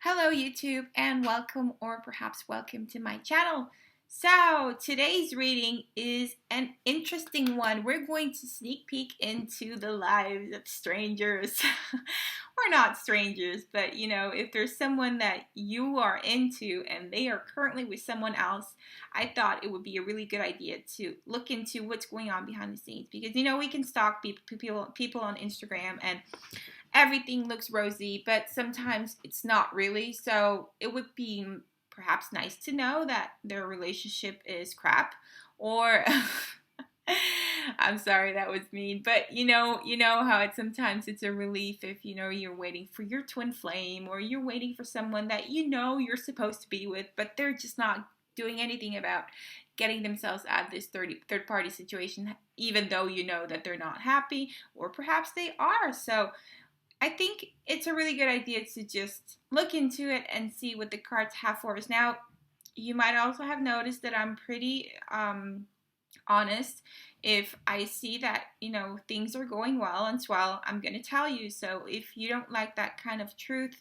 Hello YouTube and welcome or perhaps welcome to my channel. So today's reading is an interesting one. We're going to sneak peek into the lives of strangers. Or not strangers, but if there's someone that you are into and they are currently with someone else, I thought it would be a really good idea to look into what's going on behind the scenes, because we can stalk people on Instagram and everything looks rosy, but sometimes it's not really. So it would be perhaps nice to know that their relationship is crap, or I'm sorry, that was mean, but you know how sometimes it's a relief if you're waiting for your twin flame, or you're waiting for someone that you're supposed to be with, but they're just not doing anything about getting themselves out of this third party situation, even though you know that they're not happy, or perhaps they are. So I think it's a really good idea to just look into it and see what the cards have for us. Now, you might also have noticed that I'm pretty honest. If I see that, things are going well and swell, I'm going to tell you. So if you don't like that kind of truth,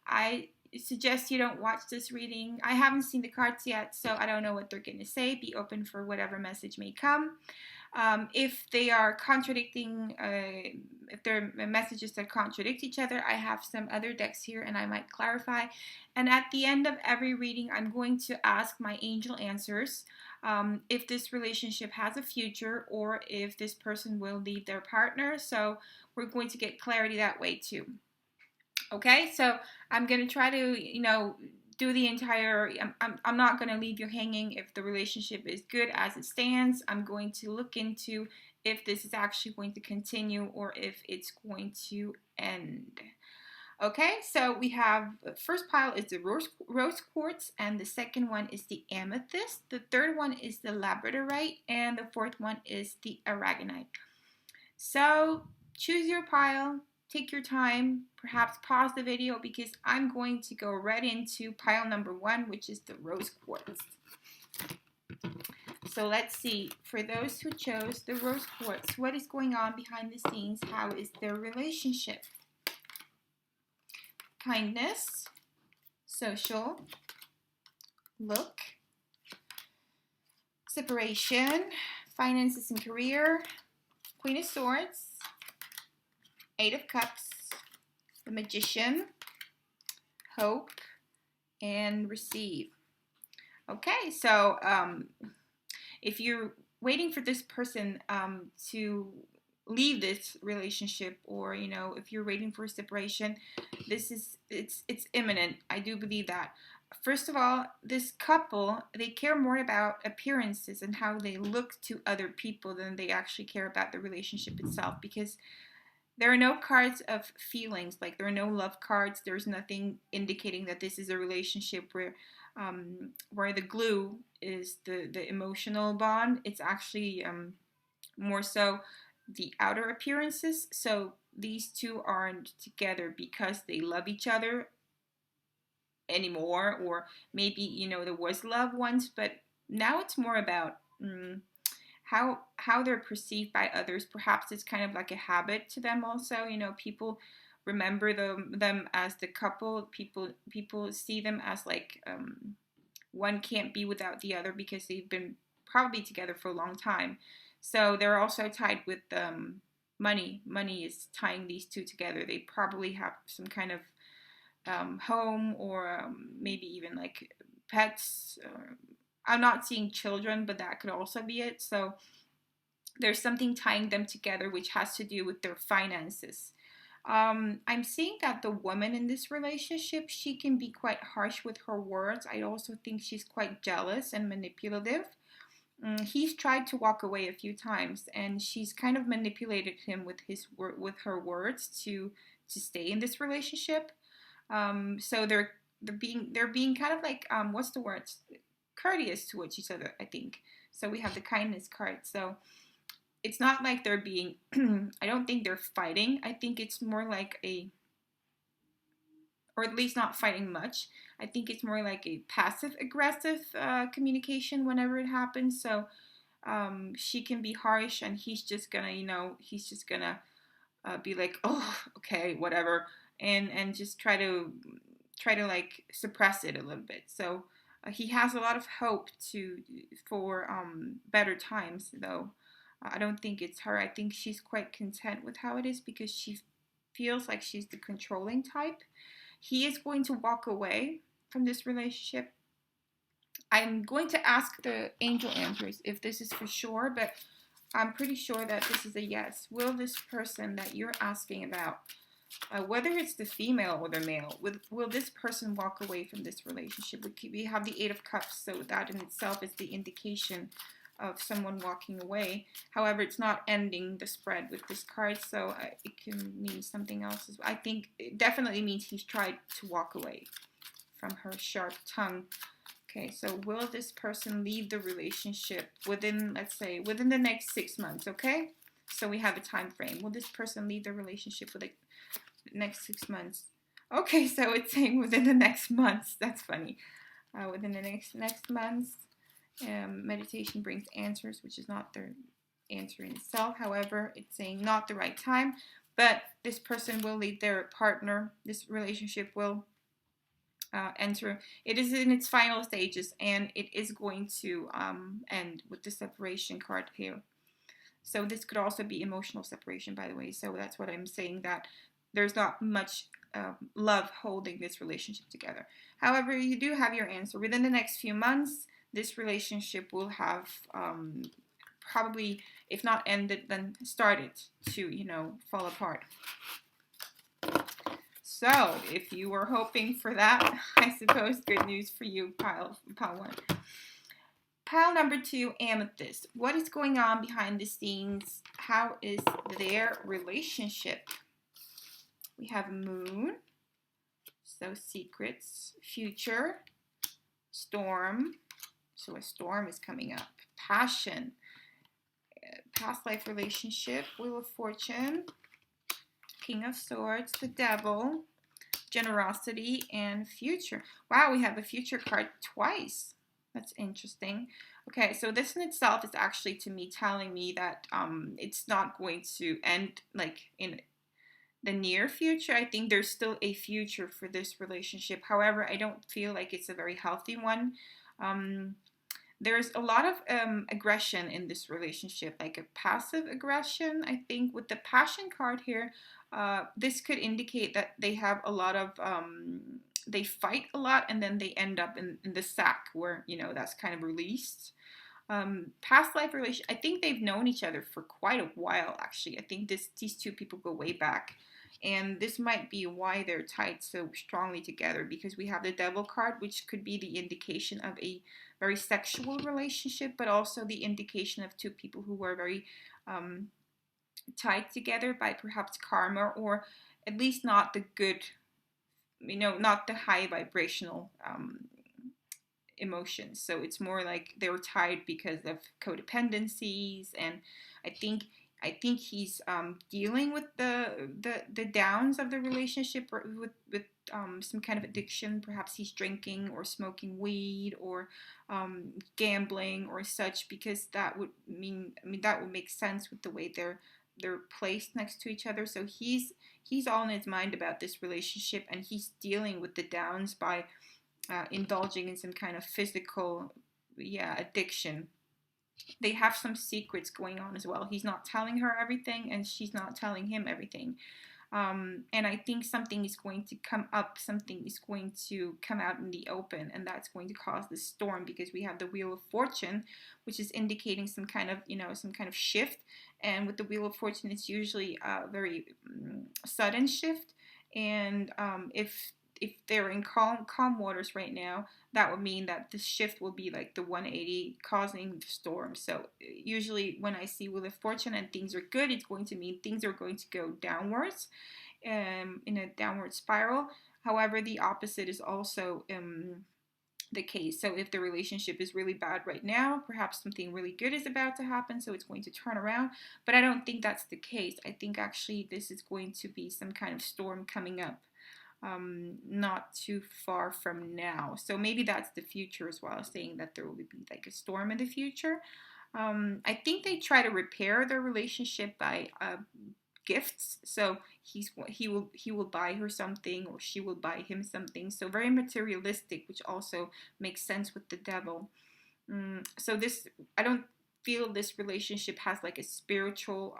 I suggest you don't watch this reading. I haven't seen the cards yet, so I don't know what they're going to say. Be open for whatever message may come. If they are contradicting, if they're messages that contradict each other, I have some other decks here and I might clarify. And at the end of every reading, I'm going to ask my angel answers if this relationship has a future, or if this person will leave their partner. So we're going to get clarity that way too. Okay, so I'm going to try to, do the entire, I'm not going to leave you hanging if the relationship is good as it stands. I'm going to look into if this is actually going to continue or if it's going to end. Okay, so we have the first pile is the rose quartz, and the second one is the amethyst. The third one is the labradorite, and the fourth one is the aragonite. So choose your pile, take your time, perhaps pause the video, because I'm going to go right into pile number one, which is the rose quartz. So let's see, for those who chose the rose quartz, what is going on behind the scenes? How is their relationship? Kindness, social, look, separation, finances and career, Queen of Swords, Eight of Cups, the Magician, hope, and receive. Okay, so if you're waiting for this person to leave this relationship, or if you're waiting for a separation, it's imminent. I do believe that. First of all, this couple, they care more about appearances and how they look to other people than they actually care about the relationship itself, because there are no cards of feelings, like there are no love cards. There's nothing indicating that this is a relationship where the glue is the emotional bond. It's actually more so the outer appearances. So these two aren't together because they love each other anymore, or maybe there was love once, but now it's more about how they're perceived by others. Perhaps it's kind of like a habit to them also. People remember them as the couple. People see them as like one can't be without the other, because they've been probably together for a long time. So they're also tied with money. Money is tying these two together. They probably have some kind of home, or maybe even like pets. I'm not seeing children, but that could also be it. So there's something tying them together, which has to do with their finances. I'm seeing that the woman in this relationship, she can be quite harsh with her words. I also think she's quite jealous and manipulative. He's tried to walk away a few times, and she's kind of manipulated him with her words to stay in this relationship. So they're being kind of like what's the word? Courteous towards each other, I think. So we have the kindness card. So it's not like they're being I don't think they're fighting. I think it's more like or at least not fighting much. I think it's more like a passive aggressive communication whenever it happens. So she can be harsh, and he's just gonna be like, oh, okay, whatever, and just try to try to like suppress it a little bit. So he has a lot of hope for better times, though. I don't think it's her. I think she's quite content with how it is because she feels like she's the controlling type. He is going to walk away from this relationship. I'm going to ask the angel answers if this is for sure, but I'm pretty sure that this is a yes. Will this person that you're asking about, whether it's the female or the male, will this person walk away from this relationship? We have the Eight of Cups, so that in itself is the indication of someone walking away. However, it's not ending the spread with this card, so it can mean something else. I think it definitely means he's tried to walk away from her sharp tongue. Okay, so will this person leave the relationship within, let's say, within the next 6 months, okay? So we have a time frame. Will this person leave the relationship within the next 6 months? Okay, so it's saying within the next months. That's funny. Within the next months. Meditation brings answers, which is not the answer in itself. However, it's saying not the right time, but this person will leave their partner. This relationship will enter. It is in its final stages, and it is going to end with the separation card here. So this could also be emotional separation, by the way. So that's what I'm saying, that there's not much love holding this relationship together. However, you do have your answer. Within the next few months, this relationship will have probably, if not ended, then started to, fall apart. So, if you were hoping for that, I suppose good news for you, pile 1. Pile number 2, Amethyst. What is going on behind the scenes? How is their relationship? We have Moon. So, secrets. Future. Storm. So, a storm is coming up. Passion. Past life relationship. Wheel of Fortune. King of Swords. The Devil. Generosity and future. Wow, we have a future card twice. That's interesting. Okay, so this in itself is actually, to me, telling me that it's not going to end like in the near future. I think there's still a future for this relationship. However, I don't feel like it's a very healthy one. There's a lot of aggression in this relationship, like a passive aggression. I think with the passion card here, this could indicate that they have a lot of, they fight a lot, and then they end up in the sack where, that's kind of released. Past life relation, I think they've known each other for quite a while, actually. I think these two people go way back. And this might be why they're tied so strongly together, because we have the Devil card, which could be the indication of a very sexual relationship, but also the indication of two people who were very tied together by perhaps karma, or at least not the good, not the high vibrational emotions. So it's more like they were tied because of codependencies, and I think he's dealing with the downs of the relationship, with some kind of addiction. Perhaps he's drinking or smoking weed, or gambling or such, because that would that would make sense with the way they're placed next to each other. So he's all in his mind about this relationship, and he's dealing with the downs by indulging in some kind of physical addiction. They have some secrets going on as well. He's not telling her everything, and she's not telling him everything. And I think something is going to come up, something is going to come out in the open, and that's going to cause this storm, because we have the Wheel of Fortune, which is indicating some kind of shift. And with the Wheel of Fortune, it's usually a very sudden shift. And if they're in calm waters right now, that would mean that the shift will be like the 180, causing the storm. So usually when I see Wheel of Fortune and things are good, it's going to mean things are going to go downwards, in a downward spiral. However, the opposite is also the case. So if the relationship is really bad right now, perhaps something really good is about to happen, so it's going to turn around. But I don't think that's the case. I think actually this is going to be some kind of storm coming up, not too far from now. So maybe that's the future as well, saying that there will be like a storm in the future. I think they try to repair their relationship by gifts. So he will buy her something, or she will buy him something. So very materialistic, which also makes sense with the devil. So this, I don't feel this relationship has like a spiritual,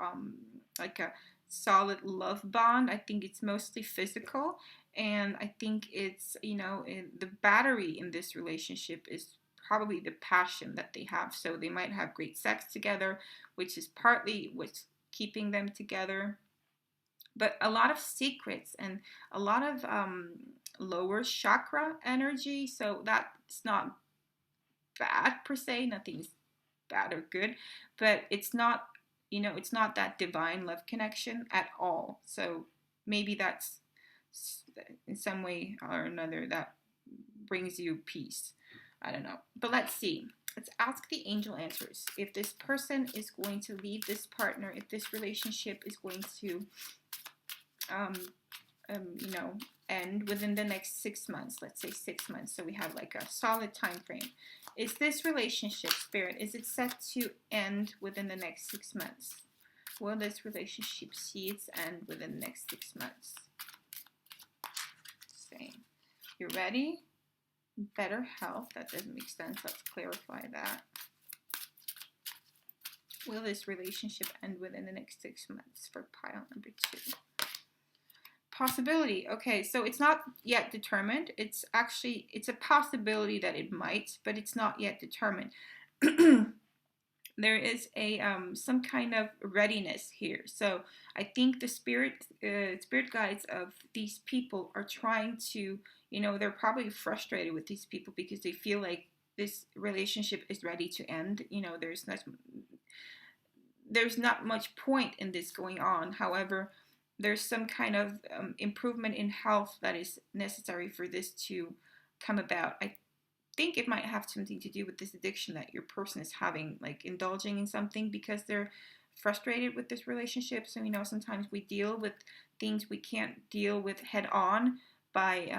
like a solid love bond. I think it's mostly physical, and I think it's, the battery in this relationship is probably the passion that they have. So they might have great sex together, which is partly what's keeping them together, but a lot of secrets and a lot of lower chakra energy. So that's not bad per se. Nothing's bad or good, but it's not, it's not that divine love connection at all. So maybe that's in some way or another that brings you peace. I don't know. But let's see. Let's ask the angel answers. If this person is going to leave this partner, if this relationship is going to, um, end within the next 6 months, let's say 6 months. So we have like a solid time frame. Is this relationship, Spirit, is it set to end within the next 6 months? Will this relationship see its end within the next 6 months? Same. You ready? Better health. That doesn't make sense. Let's clarify that. Will this relationship end within the next 6 months for pile number 2? Possibility. Okay, so it's not yet determined. It's a possibility that it might, but it's not yet determined. There is a some kind of readiness here. So I think the spirit guides of these people are trying to, they're probably frustrated with these people because they feel like this relationship is ready to end. There's not much point in this going on. However, there's some kind of improvement in health that is necessary for this to come about. I think it might have something to do with this addiction that your person is having, like indulging in something because they're frustrated with this relationship. So, sometimes we deal with things we can't deal with head on by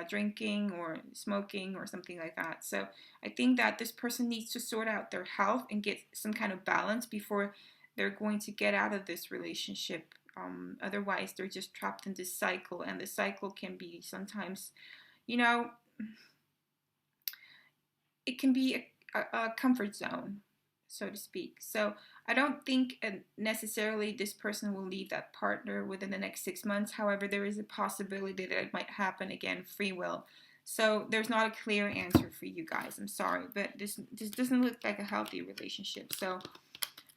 drinking or smoking or something like that. So I think that this person needs to sort out their health and get some kind of balance before they're going to get out of this relationship. Otherwise, they're just trapped in this cycle, and the cycle can be sometimes, it can be a comfort zone, so to speak. So I don't think necessarily this person will leave that partner within the next 6 months. However, there is a possibility that it might happen again, free will. So there's not a clear answer for you guys. I'm sorry, but this doesn't look like a healthy relationship. So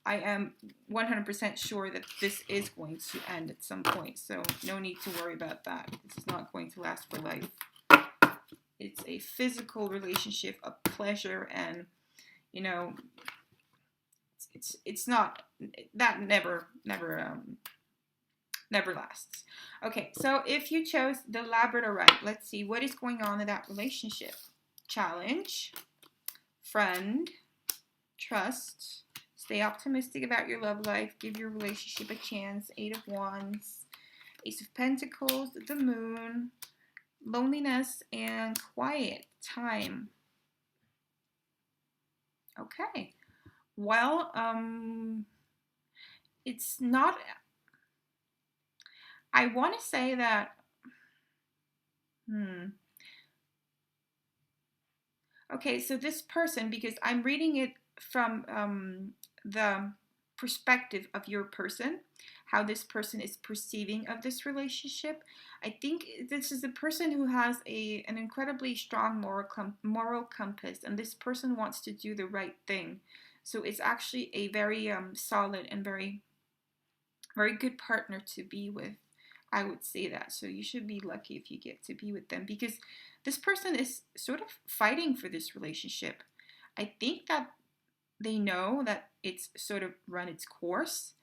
I am 100% sure that this is going to end at some point. So no need to worry about that. This is not going to last for life. It's a physical relationship of pleasure, and it's not that never lasts. Okay, so if you chose the Labradorite, let's see what is going on in that relationship. Challenge, friend, trust, stay optimistic about your love life, give your relationship a chance. 8 of Wands, Ace of Pentacles, the Moon, loneliness, and quiet time. Okay. Well, it's not, I want to say that, okay, so this person, because I'm reading it from the perspective of your person, how this person is perceiving of this relationship. I think this is a person who has an incredibly strong moral compass, and this person wants to do the right thing. So it's actually a very solid and very, very good partner to be with. I would say that. So you should be lucky if you get to be with them, because this person is sort of fighting for this relationship. I think that they know that it's sort of run its course.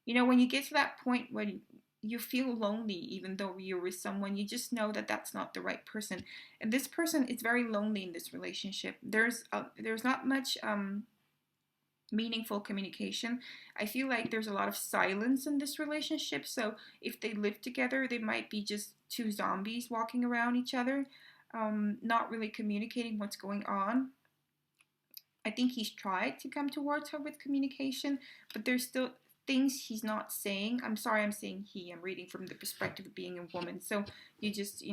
When you get to that point when you feel lonely, even though you're with someone, you just know that that's not the right person. And this person is very lonely in this relationship. There's not much meaningful communication. I feel like there's a lot of silence in this relationship. So if they live together, they might be just two zombies walking around each other, not really communicating what's going on. I think he's tried to come towards her with communication, but there's still things he's not saying. I'm sorry, I'm saying he. I'm reading from the perspective of being a woman. So you just,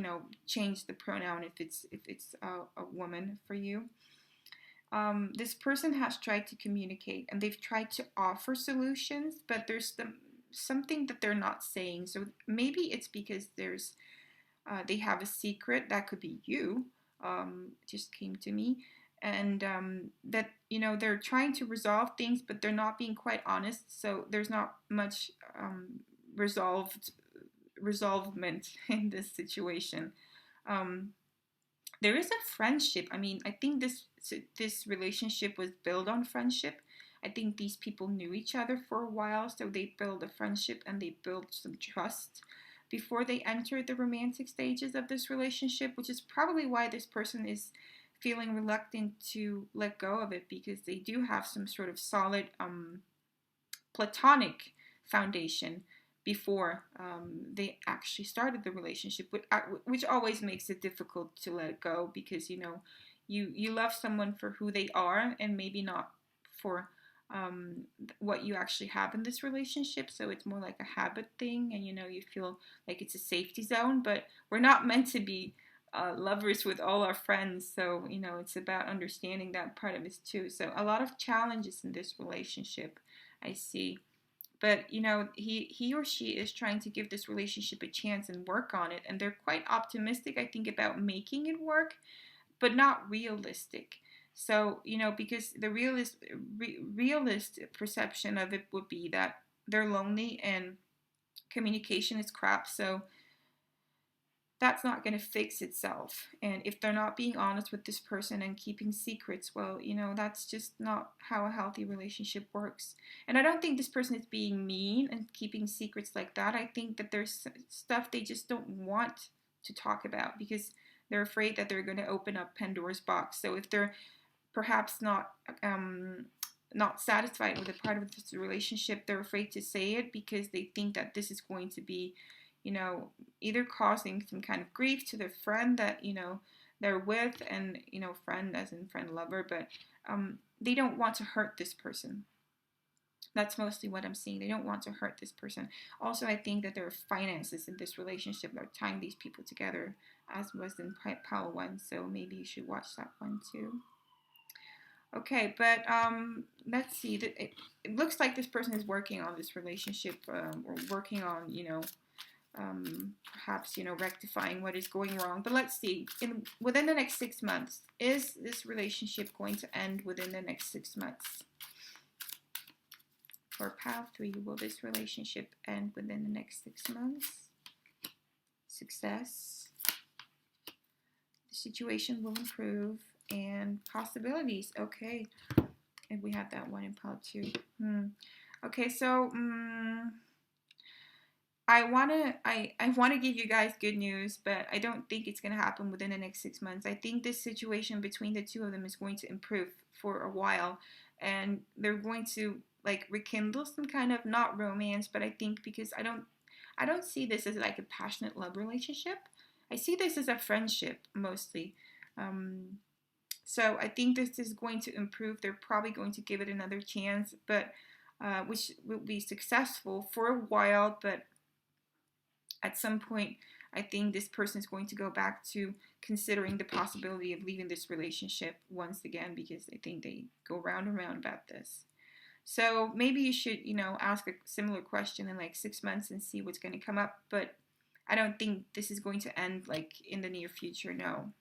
change the pronoun if it's a woman for you. This person has tried to communicate and they've tried to offer solutions, but there's something that they're not saying. So maybe it's because they have a secret. That could be you. Just came to me. And that, they're trying to resolve things, but they're not being quite honest. So there's not much resolvement in this situation. There is a friendship. I mean, I think this relationship was built on friendship. I think these people knew each other for a while, so they built a friendship and they built some trust before they entered the romantic stages of this relationship, which is probably why this person is feeling reluctant to let go of it, because they do have some sort of solid platonic foundation before they actually started the relationship, which always makes it difficult to let go, because you love someone for who they are and maybe not for what you actually have in this relationship. So it's more like a habit thing, and you feel like it's a safety zone, but we're not meant to be lovers with all our friends. So it's about understanding that part of it too. So a lot of challenges in this relationship, I see. But he or she is trying to give this relationship a chance and work on it, and they're quite optimistic, I think, about making it work, but not realistic. So because the realist perception of it would be that they're lonely and communication is crap. So that's not going to fix itself. And if they're not being honest with this person and keeping secrets, well, that's just not how a healthy relationship works. And I don't think this person is being mean and keeping secrets like that. I think that there's stuff they just don't want to talk about because they're afraid that they're going to open up Pandora's box. So if they're perhaps not satisfied with a part of this relationship, they're afraid to say it because they think that this is going to be either causing some kind of grief to their friend that, they're with, and, friend as in friend lover, but they don't want to hurt this person. That's mostly what I'm seeing. They don't want to hurt this person. Also, I think that there are finances in this relationship that are tying these people together, as was in Pile 1, so maybe you should watch that one too. Okay, but let's see. It looks like this person is working on this relationship, or working on, perhaps rectifying what is going wrong. But let's see, within the next 6 months, is this relationship going to end within the next 6 months? For Pile 3, will this relationship end within the next 6 months? Success. The situation will improve, and possibilities. Okay, and we have that one in Pile 2. Okay, so I wanna give you guys good news, but I don't think it's gonna happen within the next 6 months. I think this situation between the two of them is going to improve for a while, and they're going to rekindle some kind of, not romance, but I think, because I don't see this as like a passionate love relationship. I see this as a friendship mostly. So I think this is going to improve. They're probably going to give it another chance, but which will be successful for a while, but at some point, I think this person is going to go back to considering the possibility of leaving this relationship once again, because I think they go round and round about this. So maybe you should, ask a similar question in 6 months and see what's going to come up. But I don't think this is going to end in the near future, no.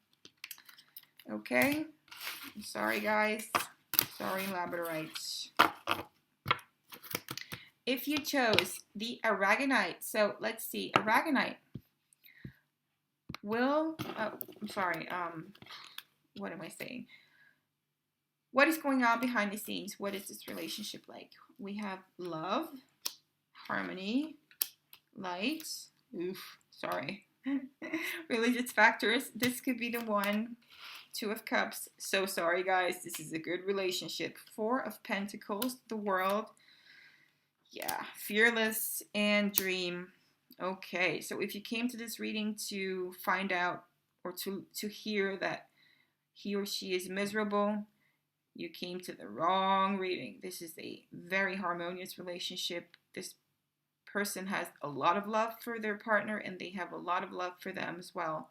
Okay? I'm sorry, guys. Sorry, labradorites. If you chose the aragonite, so let's see, aragonite will, I'm sorry, what am I saying? What is going on behind the scenes? What is this relationship like? We have love, harmony, light, religious factors. This could be the one. 2 of Cups. So sorry, guys. This is a good relationship. 4 of Pentacles, the world. Yeah, fearless and dream. Okay, so if you came to this reading to find out or to hear that he or she is miserable, You came to the wrong reading. This is a very harmonious relationship. This person has a lot of love for their partner, and they have a lot of love for them as well.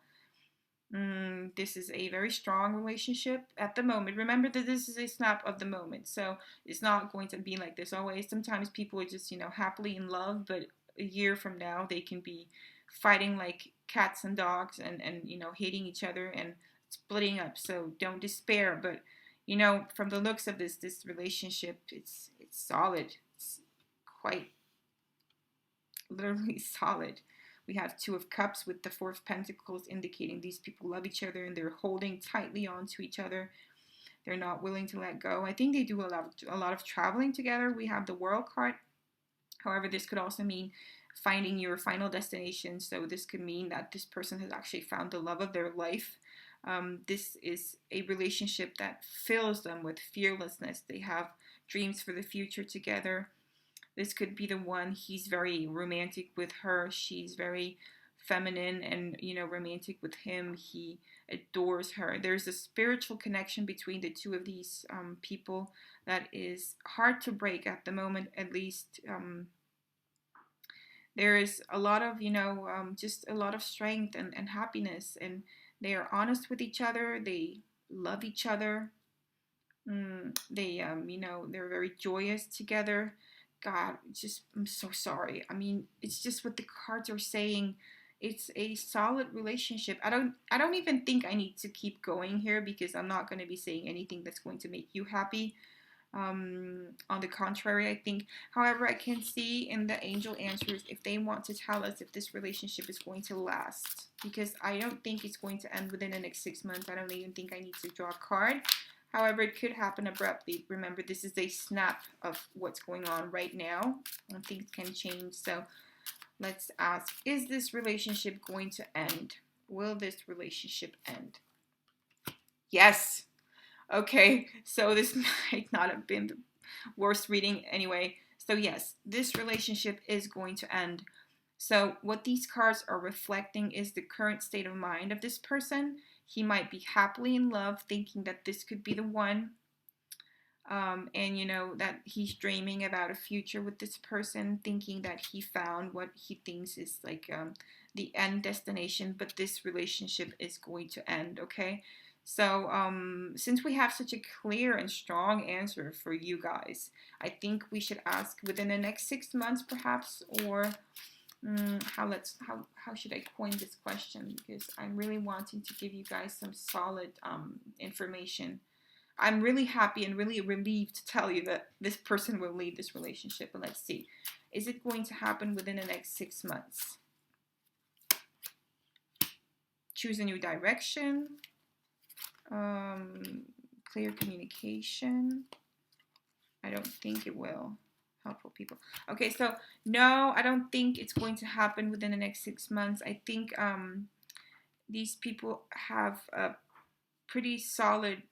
This is a very strong relationship at the moment. Remember that this is a snap of the moment, so it's not going to be like this always. Sometimes people are just, happily in love, but a year from now they can be fighting like cats and dogs, and hating each other and splitting up. So don't despair. But from the looks of this relationship, it's solid. It's quite literally solid. We have Two of Cups with the Four of Pentacles, indicating these people love each other and they're holding tightly on to each other. They're not willing to let go. I think they do a lot of traveling together. We have the World card. However, this could also mean finding your final destination. So this could mean that this person has actually found the love of their life. This is a relationship that fills them with fearlessness. They have dreams for the future together. This could be the one. He's very romantic with her. She's very feminine and, romantic with him. He adores her. There's a spiritual connection between the two of these people that is hard to break at the moment, at least. There is a lot of, just a lot of strength and happiness. And they are honest with each other. They love each other. They're very joyous together. God, I'm so sorry. I mean, it's just what the cards are saying. It's a solid relationship. I don't even think I need to keep going here, because I'm not going to be saying anything that's going to make you happy. On the contrary, I think, however, I can see in the angel answers if they want to tell us if this relationship is going to last, because I don't think it's going to end within the next 6 months. I don't even think I need to draw a card. However, it could happen abruptly. Remember, this is a snap of what's going on right now, and things can change. So let's ask, is this relationship going to end? Will this relationship end? Yes. Okay, so this might not have been the worst reading anyway. So yes, this relationship is going to end. So what these cards are reflecting is the current state of mind of this person. He might be happily in love, thinking that this could be the one. And that he's dreaming about a future with this person, thinking that he found what he thinks is like the end destination, but this relationship is going to end, okay? So since we have such a clear and strong answer for you guys, I think we should ask within the next 6 months perhaps, or how should I coin this question, because I'm really wanting to give you guys some solid information. I'm really happy and really relieved to tell you that this person will leave this relationship. But let's see. Is it going to happen within the next 6 months? Choose a new direction. Clear communication. I don't think it will. Helpful people. Okay, so no, I don't think it's going to happen within the next 6 months. I think these people have a pretty solid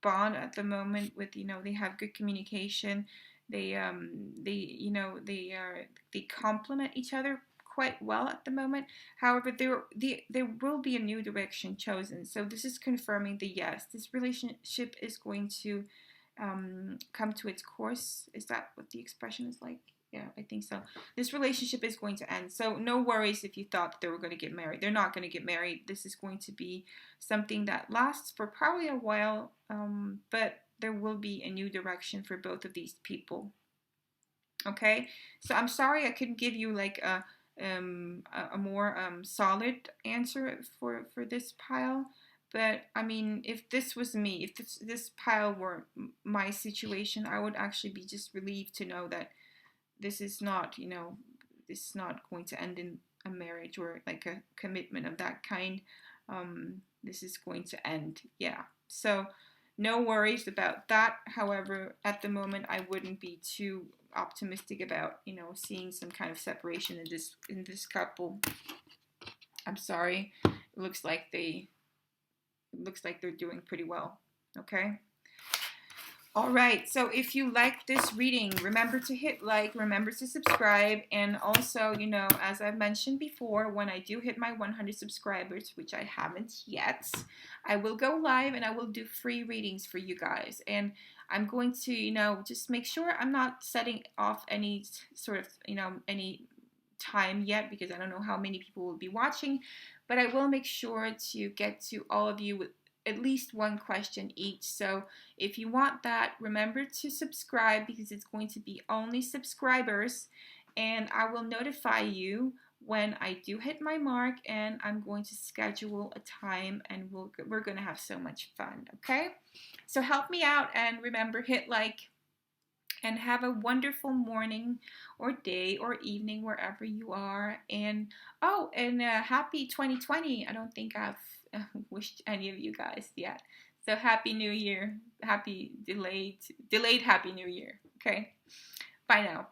bond at the moment with, they have good communication. They complement each other quite well at the moment. However, there will be a new direction chosen. So this is confirming the yes, this relationship is going to come to its course. Is that what the expression is like? Yeah, I think so. This relationship is going to end. So no worries if you thought that they were going to get married. They're not going to get married. This is going to be something that lasts for probably a while, but there will be a new direction for both of these people. Okay, so I'm sorry I couldn't give you like a more solid answer for this pile. But I mean, if this was me, if this pile were my situation, I would actually be just relieved to know that this is not, this is not going to end in a marriage or like a commitment of that kind. This is going to end, yeah. So no worries about that. However, at the moment, I wouldn't be too optimistic about, seeing some kind of separation in this couple. I'm sorry. It looks like they're doing pretty well. Okay. All right, so if you like this reading, remember to hit like, remember to subscribe, and also, as I've mentioned before, when I do hit my 100 subscribers, which I haven't yet, I will go live and I will do free readings for you guys. And I'm going to, just make sure I'm not setting off any sort of, any time yet, because I don't know how many people will be watching, but I will make sure to get to all of you with at least one question each. So if you want that, remember to subscribe, because it's going to be only subscribers, and I will notify you when I do hit my mark, and I'm going to schedule a time, and we're going to have so much fun, okay? So help me out, and remember, hit like, and have a wonderful morning or day or evening wherever you are. And happy 2020. I don't think I've wished any of you guys yet. So happy New Year. Happy delayed Happy New Year. Okay. Bye now.